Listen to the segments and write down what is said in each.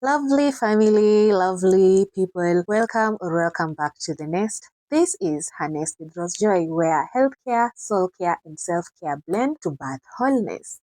Lovely family, lovely people, welcome back to the nest. This is Her Nest with Rose Joy, where healthcare, soul care, and self care blend to birth wholeness.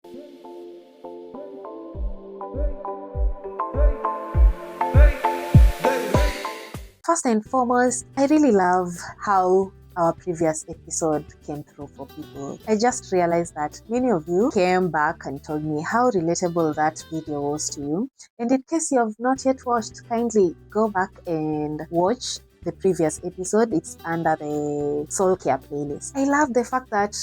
First and foremost, I really love how our previous episode came through for people. I just realized that many of you came back and told me how relatable that video was to you. And in case you have not yet watched, kindly go back and watch the previous episode. It's under the soul care playlist. I love the fact that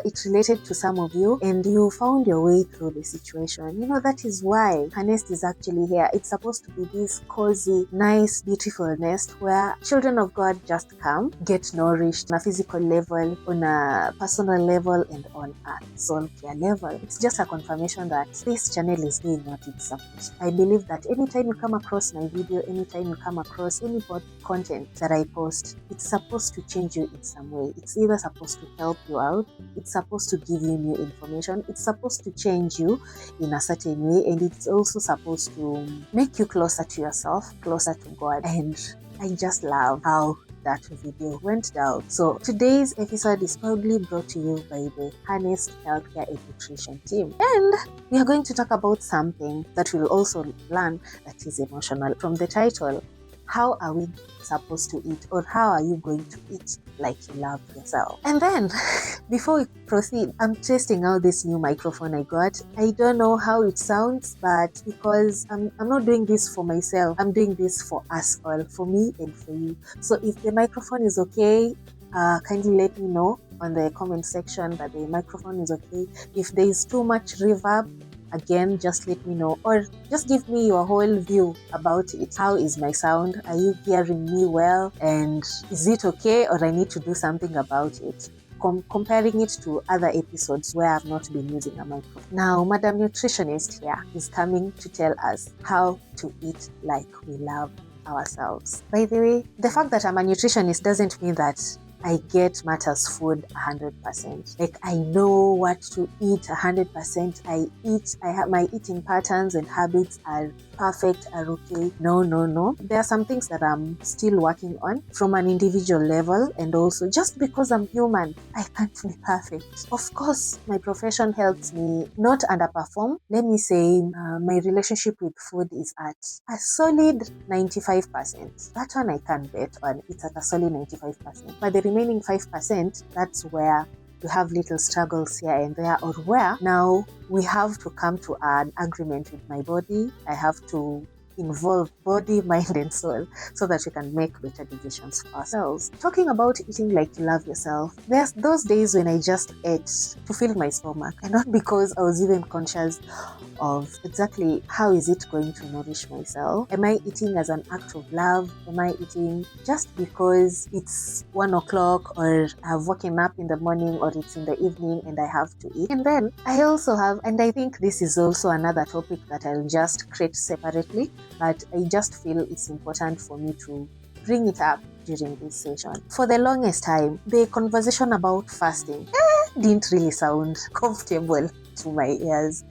it related to some of you and you found your way through the situation. That is why Her Nest is actually here. It's supposed to be this cozy, nice, beautiful nest where children of God just come, get nourished on a physical level, on a personal level, and on a soul care level. It's just a confirmation that this channel is doing what it's supposed to. I believe that anytime you come across my video, anytime you come across any content that I post, it's supposed to change you in some way. It's either supposed to help you out, it's supposed to give you new information, it's supposed to change you in a certain way, and it's also supposed to make you closer to yourself, closer to God. And I just love how that video went down. So today's episode is proudly brought to you by the Her Nest Healthcare and Nutrition team. And we are going to talk about something that we'll also learn that is emotional. From the title, how are we supposed to eat, or how are you going to eat like you love yourself? And then, before we proceed, I'm testing out this new microphone I got. I don't know how it sounds, but because I'm not doing this for myself, I'm doing this for us all, for me and for you. So if the microphone is okay, kindly let me know on the comment section that the microphone is okay. If there is too much reverb, again, just let me know, or just give me your whole view about it. How is my sound? Are you hearing me well? And is it okay, or I need to do something about it? Comparing it to other episodes where I've not been using a microphone. Now, Madam Nutritionist here is coming to tell us how to eat like we love ourselves. By the way, the fact that I'm a nutritionist doesn't mean that I get matters food 100%. Like, I know what to eat 100%. I have my eating patterns and habits are perfect, are okay. No. There are some things that I'm still working on from an individual level, and also just because I'm human, I can't be perfect. Of course, my profession helps me not underperform. Let me say my relationship with food is at a solid 95%. That one I can bet on. It's at a solid 95%. But the remaining 5%, that's where we have little struggles here and there, or where now we have to come to an agreement with my body. I have to involve body, mind, and soul so that we can make better decisions for ourselves. Talking about eating like you love yourself, there's those days when I just ate to fill my stomach, and not because I was even conscious of exactly how is it going to nourish myself. Am I eating as an act of love? Am I eating just because it's 1 o'clock, or I've woken up in the morning, or it's in the evening and I have to eat? And then I also have, and I think this is also another topic that I'll just create separately, but I just feel it's important for me to bring it up during this session. For the longest time, the conversation about fasting didn't really sound comfortable to my ears,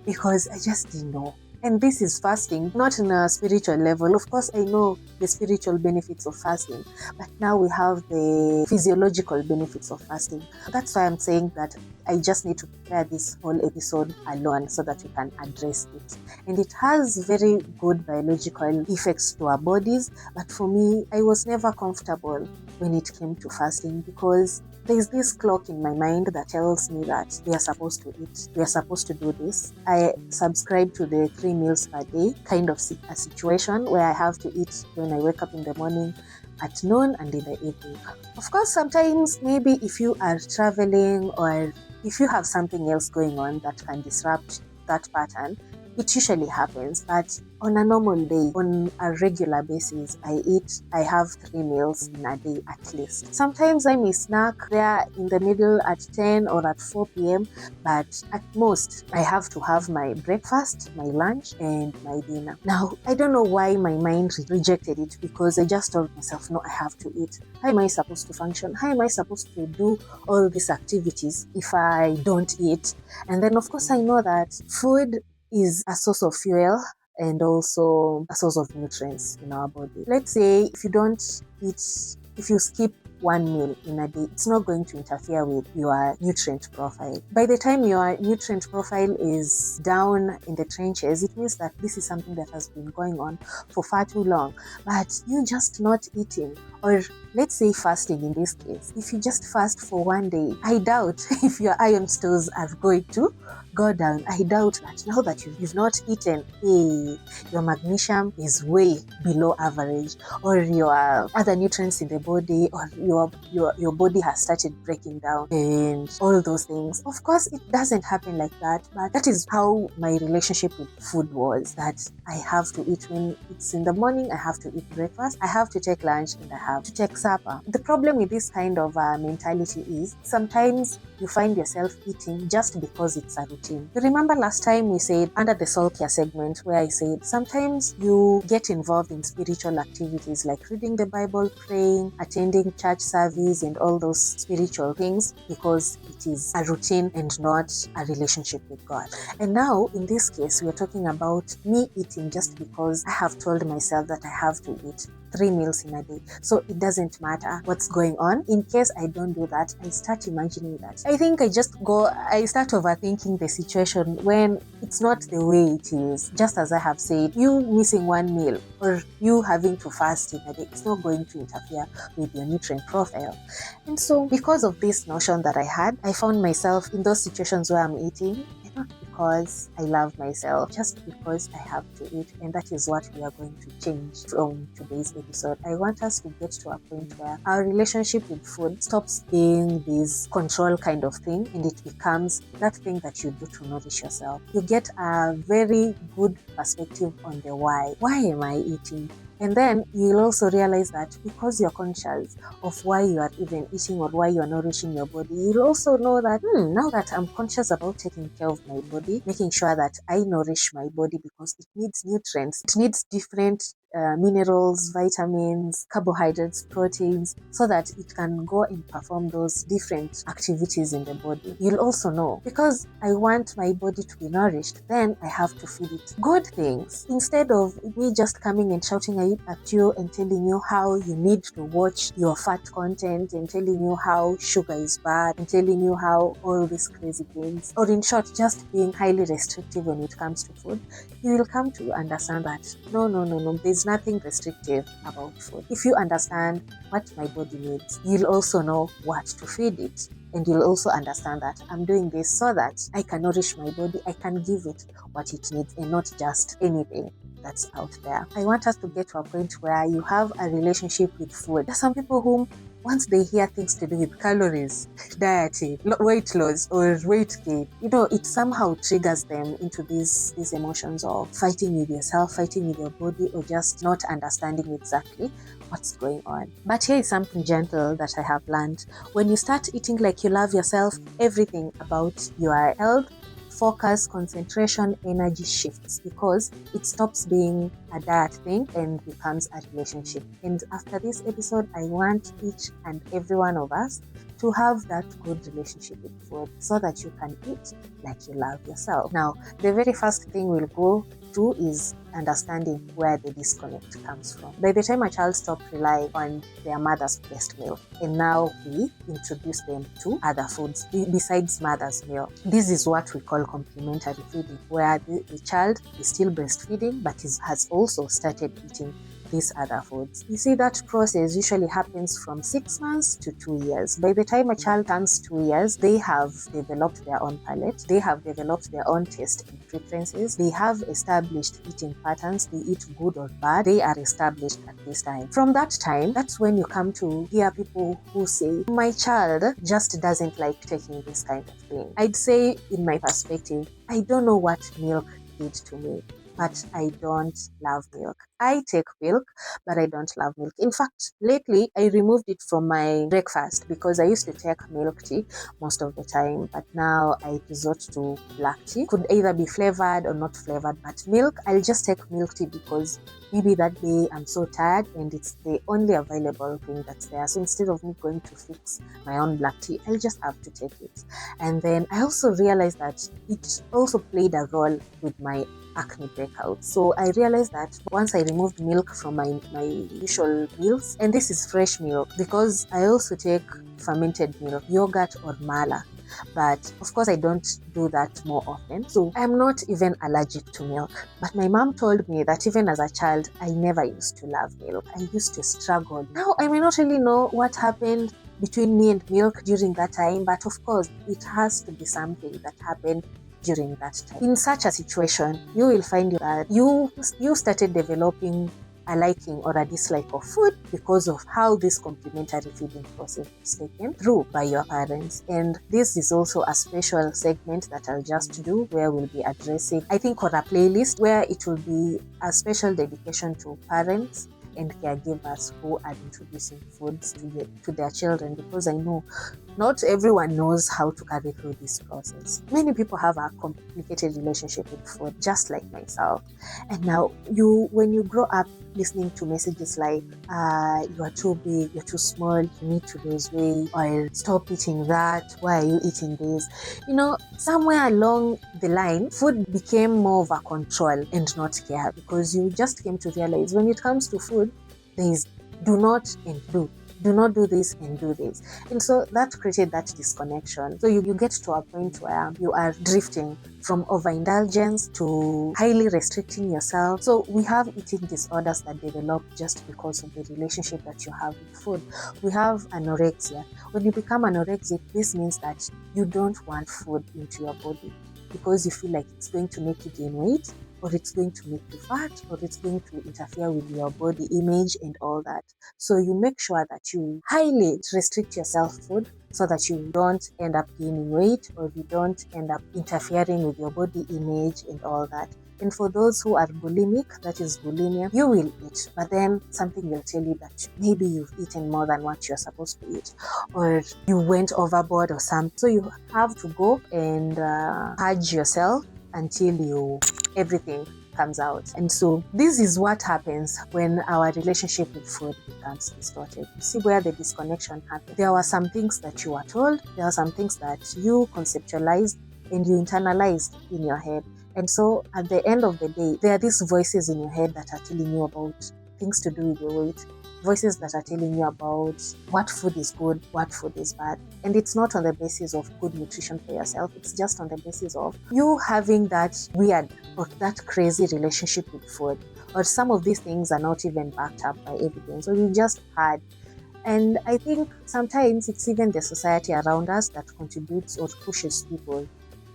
because I just didn't know. And this is fasting, not in a spiritual level. Of course, I know the spiritual benefits of fasting, but now we have the physiological benefits of fasting. That's why I'm saying that I just need to prepare this whole episode alone so that we can address it. And it has very good biological effects to our bodies, but for me, I was never comfortable when it came to fasting, because there's this clock in my mind that tells me that we are supposed to eat, we are supposed to do this. I subscribe to the 3 meals per day kind of a situation where I have to eat when I wake up in the morning, at noon, and in the evening. Of course, sometimes maybe if you are traveling, or if you have something else going on that can disrupt that pattern, it usually happens. But on a normal day, on a regular basis, I have 3 meals in a day at least. Sometimes I may snack there in the middle at 10 or at 4 p.m., but at most, I have to have my breakfast, my lunch, and my dinner. Now, I don't know why my mind rejected it, because I just told myself, no, I have to eat. How am I supposed to function? How am I supposed to do all these activities if I don't eat? And then, of course, I know that food is a source of fuel, and also a source of nutrients in our body. Let's say if you skip one meal in a day, it's not going to interfere with your nutrient profile. By the time your nutrient profile is down in the trenches, it means that this is something that has been going on for far too long. But you just not eating, or let's say fasting in this case, if you just fast for one day, I doubt if your iron stores are going to go down. I doubt that now that you've not eaten, your magnesium is way below average, or your other nutrients in the body, or your body has started breaking down and all those things. Of course, it doesn't happen like that, but that is how my relationship with food was, that I have to eat when it's in the morning, I have to eat breakfast, I have to take lunch, and I have to take supper. The problem with this kind of mentality is sometimes you find yourself eating just because it's a routine. You remember last time we said under the soul care segment where I said sometimes you get involved in spiritual activities like reading the Bible, praying, attending church service, and all those spiritual things because it is a routine and not a relationship with God. And now in this case, we are talking about me eating just because I have told myself that I have to eat 3 meals in a day. So it doesn't matter what's going on. In case I don't do that, I start imagining that. I think I start overthinking the situation when it's not the way it is. Just as I have said, you missing one meal or you having to fast in a day, it's not going to interfere with your nutrient profile. And so because of this notion that I had, I found myself in those situations where I'm eating, not because I love myself, just because I have to eat. And that is what we are going to change from today's episode. I want us to get to a point where our relationship with food stops being this control kind of thing and it becomes that thing that you do to nourish yourself. You get a very good perspective on the why. Why am I eating? And then you'll also realize that because you're conscious of why you are even eating or why you are nourishing your body, you'll also know that now that I'm conscious about taking care of my body, making sure that I nourish my body because it needs nutrients, it needs different minerals, vitamins, carbohydrates, proteins, so that it can go and perform those different activities in the body. You'll also know, because I want my body to be nourished, then I have to feed it good things. Instead of me just coming and shouting at you and telling you how you need to watch your fat content and telling you how sugar is bad and telling you how all these crazy things, or in short, just being highly restrictive when it comes to food, you will come to understand that no, there's nothing restrictive about food. If you understand what my body needs, you'll also know what to feed it. And you'll also understand that I'm doing this so that I can nourish my body, I can give it what it needs and not just anything that's out there. I want us to get to a point where you have a relationship with food. There's some people who, once they hear things to do with calories, dieting, weight loss, or weight gain, it somehow triggers them into these emotions of fighting with yourself, fighting with your body, or just not understanding exactly what's going on. But here is something gentle that I have learned. When you start eating like you love yourself, everything about your health, focus, concentration, energy shifts because it stops being a diet thing and becomes a relationship. And after this episode, I want each and every one of us to have that good relationship with food so that you can eat like you love yourself. Now, the very first thing we'll go through is understanding where the disconnect comes from. By the time a child stops relying on their mother's breast milk, and now we introduce them to other foods besides mother's milk. This is what we call complementary feeding, where the child is still breastfeeding but has also started eating these other foods. You see, that process usually happens from 6 months to 2 years. By the time a child turns 2 years, they have developed their own palate, they have developed their own taste and preferences, they have established eating patterns, they eat good or bad, they are established at this time. From that time, that's when you come to hear people who say, my child just doesn't like taking this kind of thing. I'd say, in my perspective, I don't know what milk did to me, but I don't love milk. I take milk, but I don't love milk. In fact, lately, I removed it from my breakfast because I used to take milk tea most of the time, but now I resort to black tea. Could either be flavored or not flavored, but milk, I'll just take milk tea because maybe that day I'm so tired and it's the only available thing that's there. So instead of me going to fix my own black tea, I'll just have to take it. And then I also realized that it also played a role with my acne breakout. So I realized that once I removed milk from my usual meals, and this is fresh milk, because I also take fermented milk, yogurt or mala. But of course, I don't do that more often. So I'm not even allergic to milk. But my mom told me that even as a child, I never used to love milk. I used to struggle. Now, I may not really know what happened between me and milk during that time, but of course, it has to be something that happened during that time. In such a situation, you will find that you started developing a liking or a dislike of food because of how this complementary feeding process is taken through by your parents. And this is also a special segment that I'll just do where we'll be addressing, I think, on a playlist where it will be a special dedication to parents and caregivers who are introducing foods to their children, because I know not everyone knows how to carry through this process. Many people have a complicated relationship with food, just like myself. And now, when you grow up listening to messages like, you are too big, you're too small, you need to lose weight, or stop eating that, why are you eating this? Somewhere along the line, food became more of a control and not care, because you just came to realize when it comes to food, there is do not and do. Do not do this and do this. And so that created that disconnection. So you get to a point where you are drifting from overindulgence to highly restricting yourself. So we have eating disorders that develop just because of the relationship that you have with food. We have anorexia. When you become anorexic, this means that you don't want food into your body because you feel like it's going to make you gain weight, or it's going to make you fat, or it's going to interfere with your body image and all that. So you make sure that you highly restrict yourself food so that you don't end up gaining weight, or you don't end up interfering with your body image and all that. And for those who are bulimic, that is bulimia, you will eat, but then something will tell you that maybe you've eaten more than what you're supposed to eat, or you went overboard or something. So you have to go and purge yourself until everything comes out. And so this is what happens when our relationship with food becomes distorted. You see where the disconnection happens. There were some things that you were told, there are some things that you conceptualized and you internalized in your head. And so at the end of the day, there are these voices in your head that are telling you about things to do with your weight, voices that are telling you about what food is good, what food is bad. And it's not on the basis of good nutrition for yourself. It's just on the basis of you having that weird or that crazy relationship with food. Or some of these things are not even backed up by evidence, or you just had. And I think sometimes it's even the society around us that contributes or pushes people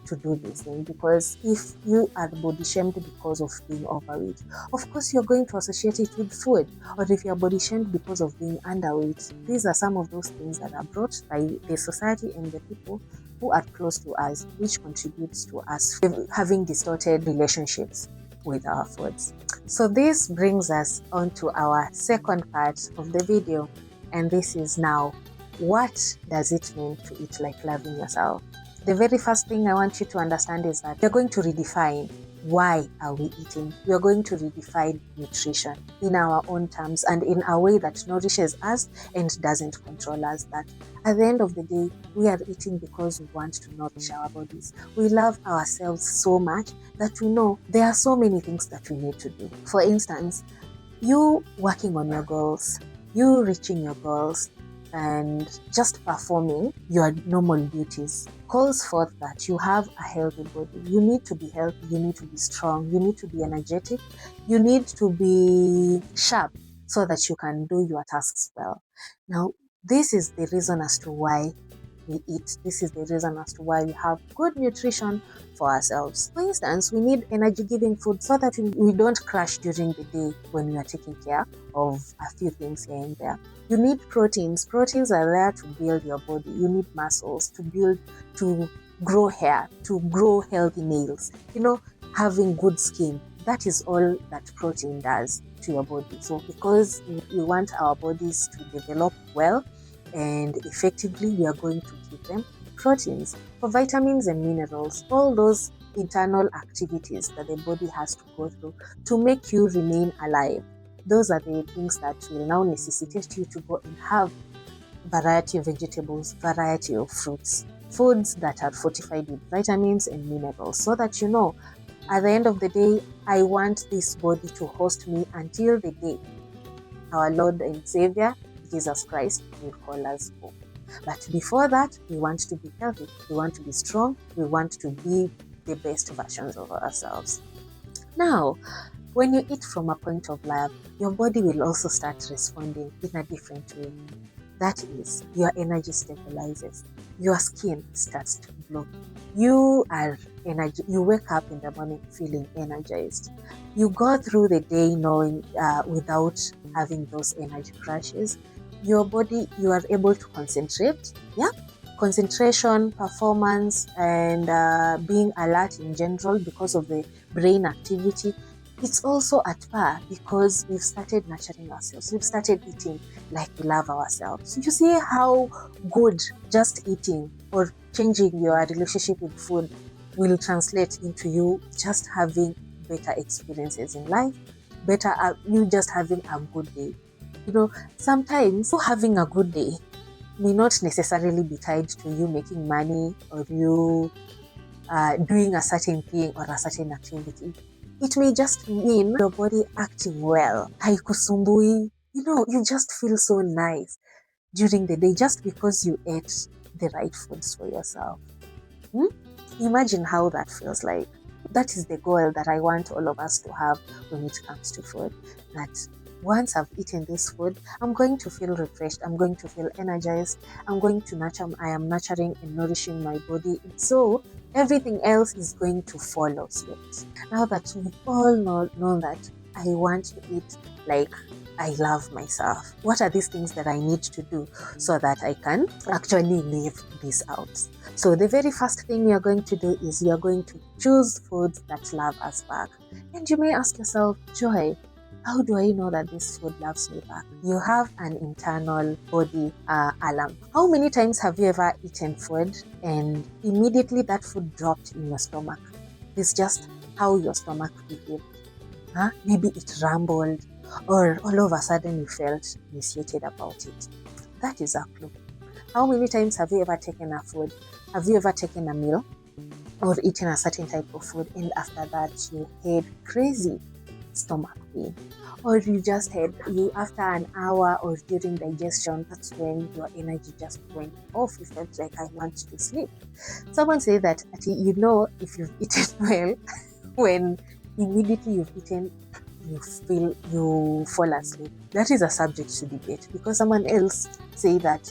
to do this thing, because if you are body shamed because of being overweight, of course you're going to associate it with food. Or if you're body shamed because of being underweight, these are some of those things that are brought by the society and the people who are close to us, which contributes to us having distorted relationships with our foods. So this brings us on to our second part of the video, and this is now, what does it mean to eat like loving yourself? The very first thing I want you to understand is that we're going to redefine why are we eating. We're going to redefine nutrition in our own terms and in a way that nourishes us and doesn't control us. That at the end of the day, we are eating because we want to nourish our bodies. We love ourselves so much that we know there are so many things that we need to do. For instance, you working on your goals, you reaching your goals, and just performing your normal duties calls forth that you have a healthy body. You need to be healthy, you need to be strong, you need to be energetic, you need to be sharp so that you can do your tasks well. Now, this is the reason as to why we eat. This is the reason as to why we have good nutrition for ourselves. For instance, we need energy-giving food so that we don't crash during the day when we are taking care of a few things here and there. You need proteins. Proteins are there to build your body. You need muscles to grow hair, to grow healthy nails. Having good skin. That is all that protein does to your body. So because we want our bodies to develop well and effectively, we are going to give them proteins. For vitamins and minerals, all those internal activities that the body has to go through to make you remain alive. Those are the things that will now necessitate you to go and have variety of vegetables, variety of fruits, foods that are fortified with vitamins and minerals, so that At the end of the day, I want this body to host me until the day our Lord and Savior, Jesus Christ, will call us home. But before that, we want to be healthy, we want to be strong, we want to be the best versions of ourselves. Now, when you eat from a point of love, your body will also start responding in a different way. That is, your energy stabilizes, your skin starts to glow. You wake up in the morning feeling energized. You go through the day knowing without having those energy crashes. Your body, you are able to concentrate. Yeah, concentration, performance, and being alert in general because of the brain activity. It's also at par because we've started nurturing ourselves. We've started eating like we love ourselves. You see how good just eating or changing your relationship with food will translate into you just having better experiences in life, you just having a good day. Sometimes having a good day may not necessarily be tied to you making money or you doing a certain thing or a certain activity. It may just mean your body acting well. Haikusumbui. You just feel so nice during the day just because you ate the right foods for yourself. Imagine how that feels like. That is the goal that I want all of us to have when it comes to food. That once I've eaten this food, I'm going to feel refreshed. I'm going to feel energized. I am nurturing and nourishing my body. So everything else is going to follow suit. Now that we've all know that I want to eat like I love myself, what are these things that I need to do so that I can actually live this out? So the very first thing you're going to do is you're going to choose foods that love us back. And you may ask yourself, Joy, how do I know that this food loves me back? You have an internal body alarm. How many times have you ever eaten food and immediately that food dropped in your stomach? It's just how your stomach behaved. Maybe it rumbled or all of a sudden you felt emaciated about it. That is a clue. How many times have you ever taken a food? Have you ever taken a meal or eaten a certain type of food and after that you had crazy stomach pain? Or you just after an hour or during digestion, that's when your energy just went off. You felt like I want to sleep. Someone say that if you've eaten well, when immediately you've eaten, you fall asleep. That is a subject to debate because someone else say that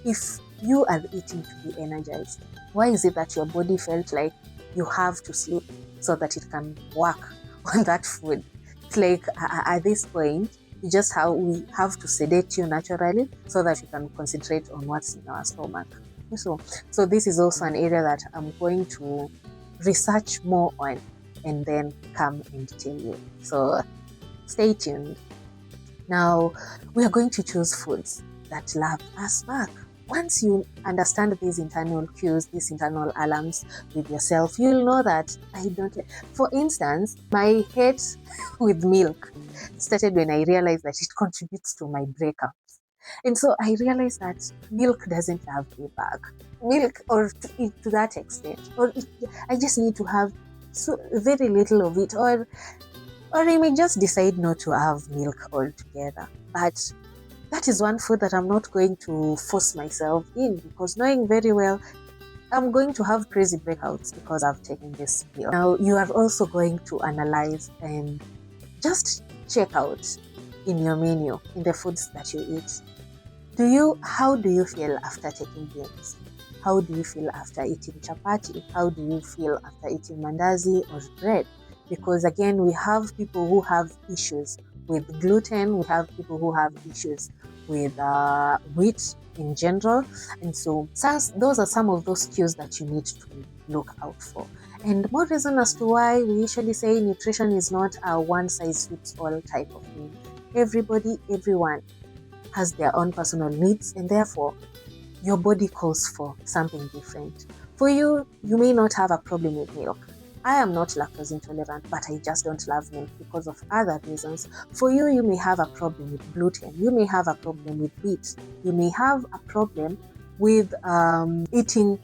if you are eating to be energized, why is it that your body felt like you have to sleep so that it can work on that food? It's like at this point, we have to sedate you naturally so that you can concentrate on what's in our stomach. So this is also an area that I'm going to research more on and then come and tell you. So stay tuned. Now, we are going to choose foods that love us back. Once you understand these internal cues, these internal alarms with yourself, you'll know that for instance, my hate with milk started when I realized that it contributes to my breakups. And so I realized that milk doesn't love me back. Milk, or to that extent, I just need to have very little of it, or I may just decide not to have milk altogether. But that is one food that I'm not going to force myself in because knowing very well I'm going to have crazy breakouts because I've taken this pill. Now you are also going to analyze and just check out in your menu, in the foods that you eat. How do you feel after taking beans? How do you feel after eating chapati? How do you feel after eating mandazi or bread? Because again, we have people who have issues with gluten, we have people who have issues with wheat in general. And so those are some of those cues that you need to look out for. And more reason as to why we usually say nutrition is not a one-size-fits-all type of thing. Everyone has their own personal needs, and therefore your body calls for something different. For you, you may not have a problem with milk. I am not lactose intolerant, but I just don't love milk because of other reasons. For you, you may have a problem with gluten. You may have a problem with wheat. You may have a problem with eating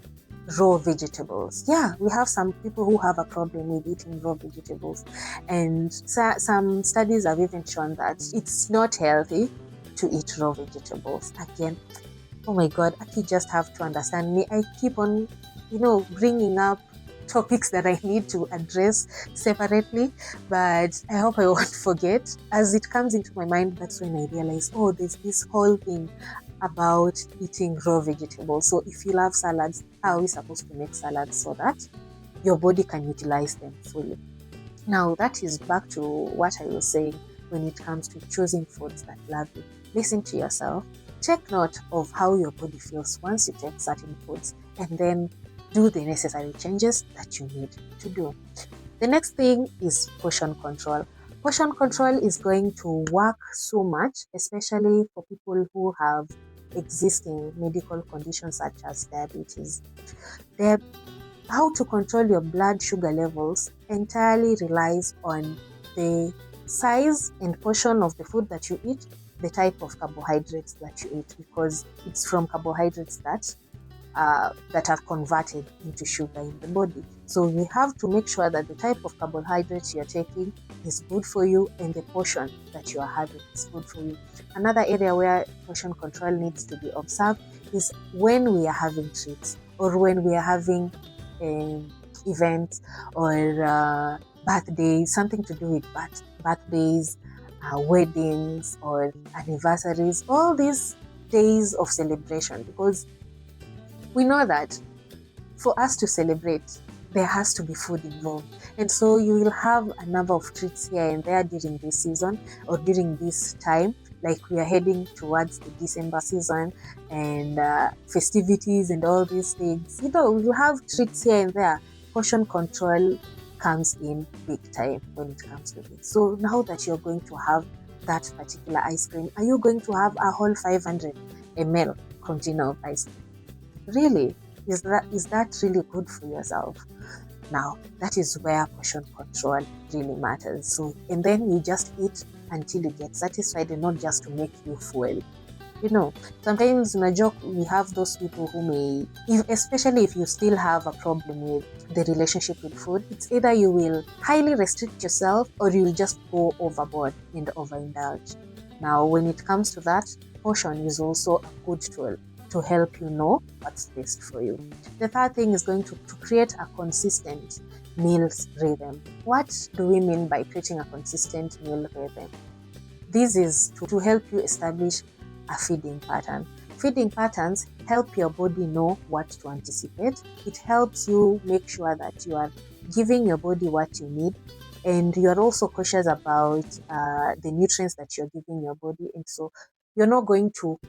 raw vegetables. Yeah, we have some people who have a problem with eating raw vegetables, and some studies have even shown that it's not healthy to eat raw vegetables. Again, oh my God, Aki just have to understand me. I keep on, bringing up topics that I need to address separately, but I hope I won't forget. As it comes into my mind, that's when I realize, oh, there's this whole thing about eating raw vegetables. So if you love salads, how are we supposed to make salads so that your body can utilize them fully? Now, that is back to what I was saying when it comes to choosing foods that love you. Listen to yourself. Take note of how your body feels once you take certain foods, and then do the necessary changes that you need to do. The next thing is portion control. Portion control is going to work so much, especially for people who have existing medical conditions such as diabetes. How to control your blood sugar levels entirely relies on the size and portion of the food that you eat, the type of carbohydrates that you eat, because it's from carbohydrates that are converted into sugar in the body. So we have to make sure that the type of carbohydrates you're taking is good for you and the portion that you are having is good for you. Another area where portion control needs to be observed is when we are having treats or when we are having events or birthdays, something to do with birthdays, weddings or anniversaries, all these days of celebration, because we know that for us to celebrate, there has to be food involved. And so you will have a number of treats here and there during this season or during this time, like we are heading towards the December season and festivities and all these things. You have treats here and there. Portion control comes in big time when it comes to this. So now that you're going to have that particular ice cream, are you going to have a whole 500 ml container of ice cream? Really? Is that really good for yourself? Now, that is where portion control really matters. So, and then you just eat until you get satisfied and not just to make you full. Sometimes in a joke, we have those people who especially if you still have a problem with the relationship with food, it's either you will highly restrict yourself or you will just go overboard and overindulge. Now, when it comes to that, portion is also a good tool to help you know what's best for you. The third thing is going to create a consistent meals rhythm. What do we mean by creating a consistent meal rhythm? This is to help you establish a feeding pattern. Feeding patterns help your body know what to anticipate. It helps you make sure that you are giving your body what you need, and you are also cautious about the nutrients that you're giving your body, and so you're not going to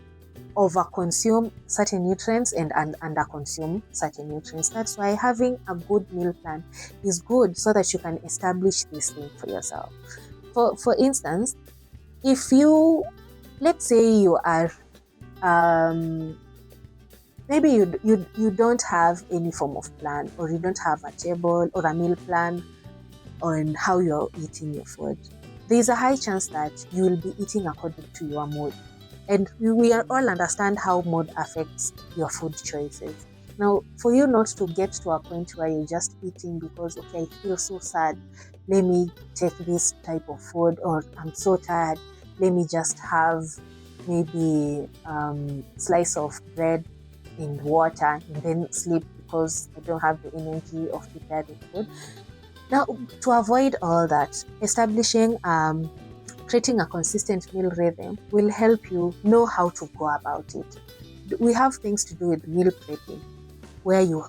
overconsume certain nutrients and underconsume certain nutrients. That's why having a good meal plan is good, so that you can establish this thing for yourself. For instance, if let's say you are maybe you don't have any form of plan, or you don't have a table or a meal plan on how you're eating your food, there's a high chance that you will be eating according to your mood. And we all understand how mood affects your food choices. Now, for you not to get to a point where you're just eating because, okay, I feel so sad, let me take this type of food, or I'm so tired, let me just have maybe slice of bread and water and then sleep because I don't have the energy of preparing food. Now, to avoid all that, creating a consistent meal rhythm will help you know how to go about it. We have things to do with meal prepping, where you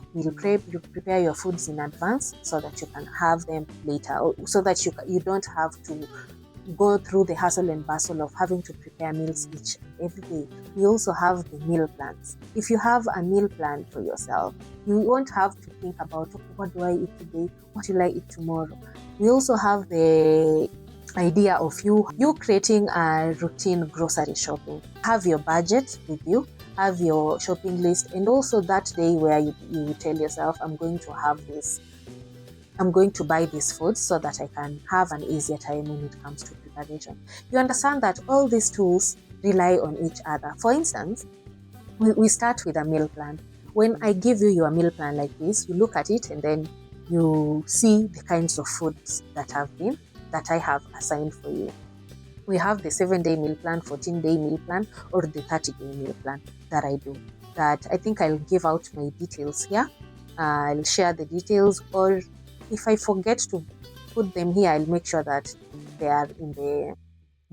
prepare your foods in advance so that you can have them later, so that you don't have to go through the hustle and bustle of having to prepare meals each and every day. We also have the meal plans. If you have a meal plan for yourself, you won't have to think about, what do I eat today? What will I eat tomorrow? We also have the idea of you creating a routine grocery shopping. Have your budget with you, have your shopping list, and also that day where you tell yourself, I'm going to buy this food so that I can have an easier time when it comes to preparation. You understand that all these tools rely on each other. For instance, we start with a meal plan. when I give you your meal plan like this, you look at it and then you see the kinds of foods that I have assigned for you. We have the 7-day meal plan, 14-day meal plan, or the 30-day meal plan that I do. That I think I'll give out my details here. I'll share the details, or if I forget to put them here, I'll make sure that they are in the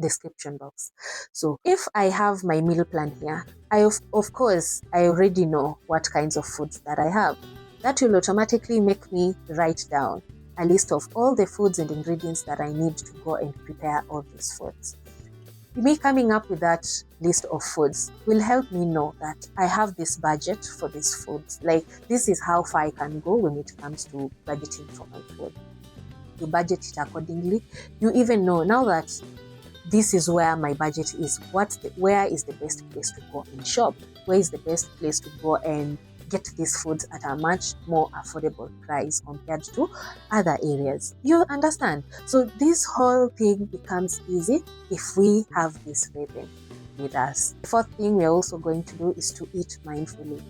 description box. So if I have my meal plan here, of course I already know what kinds of foods that I have. That will automatically make me write down a list of all the foods and ingredients that I need to go and prepare all these foods. Me coming up with that list of foods will help me know that I have this budget for these foods. Like, this is how far I can go when it comes to budgeting for my food. You budget it accordingly. You even know now that this is where my budget is. Where is the best place to go and shop? Where is the best place to go and get these foods at a much more affordable price compared to other areas? You understand? So this whole thing becomes easy if we have this rhythm with us. The fourth thing we're also going to do is to eat mindfully.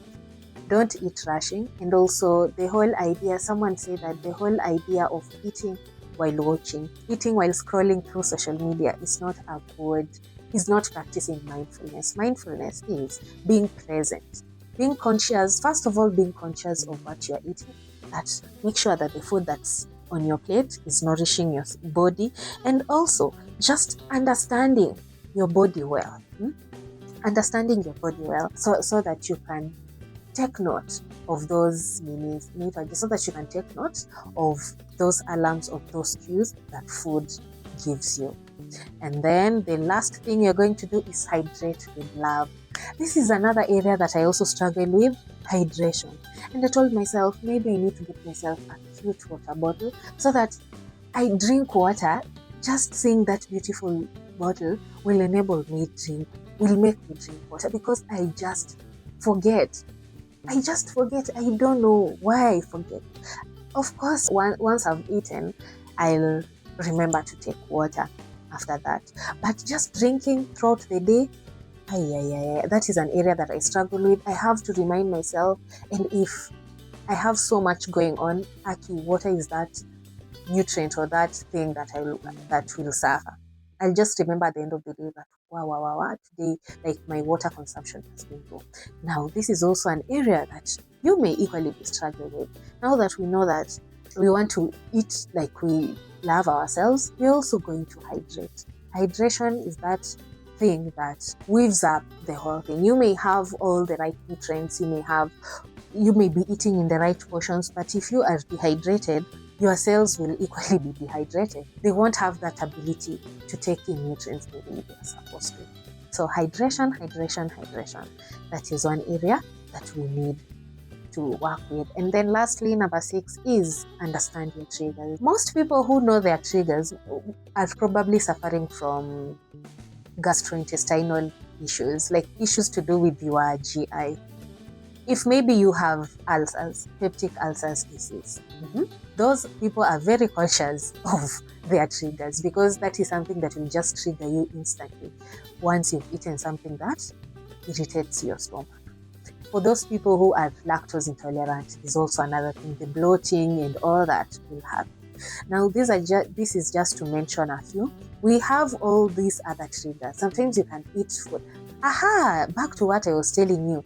Don't eat rushing. And also the whole idea, someone said that the whole idea of eating while watching, eating while scrolling through social media is not practicing mindfulness. Mindfulness is being present, being conscious, first of all, being conscious of what you're eating. That make sure that the food that's on your plate is nourishing your body, and also just understanding your body well. Understanding your body well so that you can take note of those so that you can take note of those alarms, of those cues that food gives you. And then the last thing you're going to do is hydrate with love. This is another area that I also struggle with, hydration. And I told myself, maybe I need to get myself a cute water bottle so that I drink water. Just seeing that beautiful bottle will make me drink water, because I just forget. I don't know why I forget. Of course, once I've eaten, I'll remember to take water after that. But just drinking throughout the day, that is an area that I struggle with. I have to remind myself, and if I have so much going on, water is that nutrient or that thing that will suffer. I'll just remember at the end of the day that today, like, my water consumption has been low. Now, this is also an area that you may equally be struggling with. Now that we know that we want to eat like we love ourselves, we're also going to hydrate. Hydration is that thing that weaves up the whole thing. You may have all the right nutrients, you may be eating in the right portions, but if you are dehydrated, your cells will equally be dehydrated. They won't have that ability to take in nutrients the way they are supposed to. So hydration. That is one area that we need to work with. And then lastly, number 6 is understand your triggers. Most people who know their triggers are probably suffering from gastrointestinal issues, like issues to do with your GI. If maybe you have ulcers, peptic ulcers disease, those people are very conscious of their triggers, because that is something that will just trigger you instantly once you've eaten something that irritates your stomach. For those people who are lactose intolerant is also another thing, the bloating and all that will happen. Now, this is just to mention a few. We have all these other triggers. Sometimes you can eat food. Back to what I was telling you.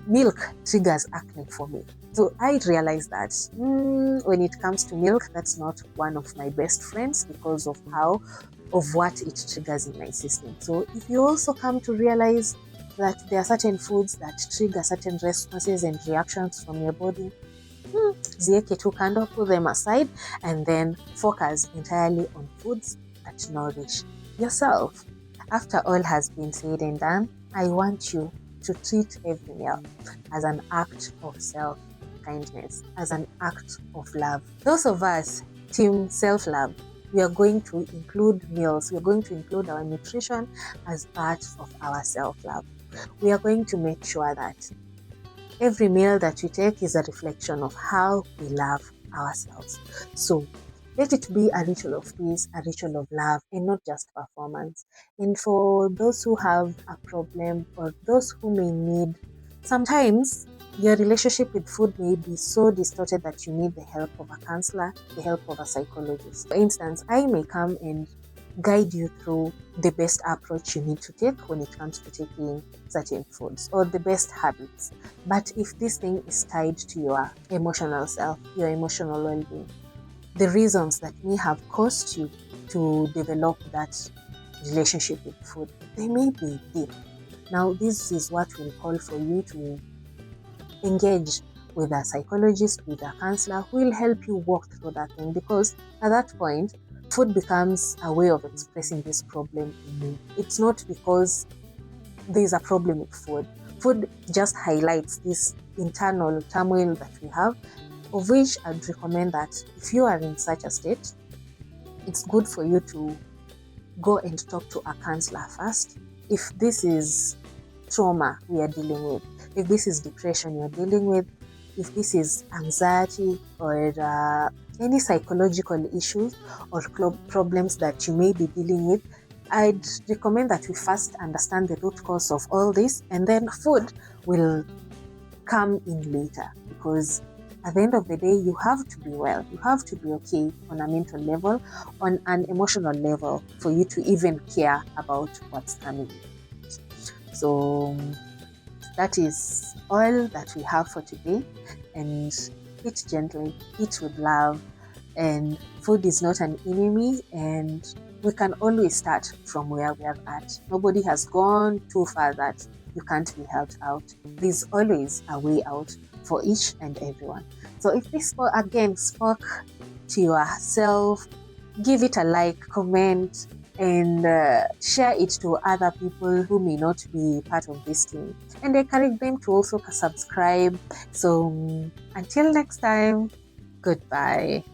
Milk triggers acne for me. So I realized that when it comes to milk, that's not one of my best friends because of what it triggers in my system. So if you also come to realize that there are certain foods that trigger certain responses and reactions from your body, zieke tu kando, put them aside, and then focus entirely on foods that nourish yourself. After all has been said and done, I want you to treat every meal as an act of self-kindness, as an act of love. Those of us, team self-love, we are going to include meals, we are going to include our nutrition as part of our self-love. We are going to make sure that every meal that we take is a reflection of how we love ourselves. So let it be a ritual of peace, a ritual of love, and not just performance. And for those who have a problem, or those who may need Sometimes your relationship with food may be so distorted that you need the help of a counselor, the help of a psychologist. For instance, I may come and guide you through the best approach you need to take when it comes to taking certain foods or the best habits. But if this thing is tied to your emotional self, your emotional well-being, the reasons that may have caused you to develop that relationship with food, they may be deep. Now, this is what will call for you to engage with a psychologist, with a counselor who will help you walk through that thing, because at that point, food becomes a way of expressing this problem in you. It's not because there's a problem with food. Food just highlights this internal turmoil that we have, of which I'd recommend that if you are in such a state, it's good for you to go and talk to a counselor first. If this is trauma we are dealing with, if this is depression you're dealing with, if this is anxiety or any psychological issues or problems that you may be dealing with, I'd recommend that we first understand the root cause of all this, and then food will come in later, because at the end of the day, you have to be well. You have to be okay on a mental level, on an emotional level, for you to even care about what's coming. So that is all that we have for today. And eat gently, eat with love. And food is not an enemy, and we can always start from where we are at. Nobody has gone too far that you can't be helped out. There's always a way out for each and everyone. So if this again spoke to yourself, give it a like, comment, and share it to other people who may not be part of this team, and encourage them to also subscribe. So until next time, goodbye.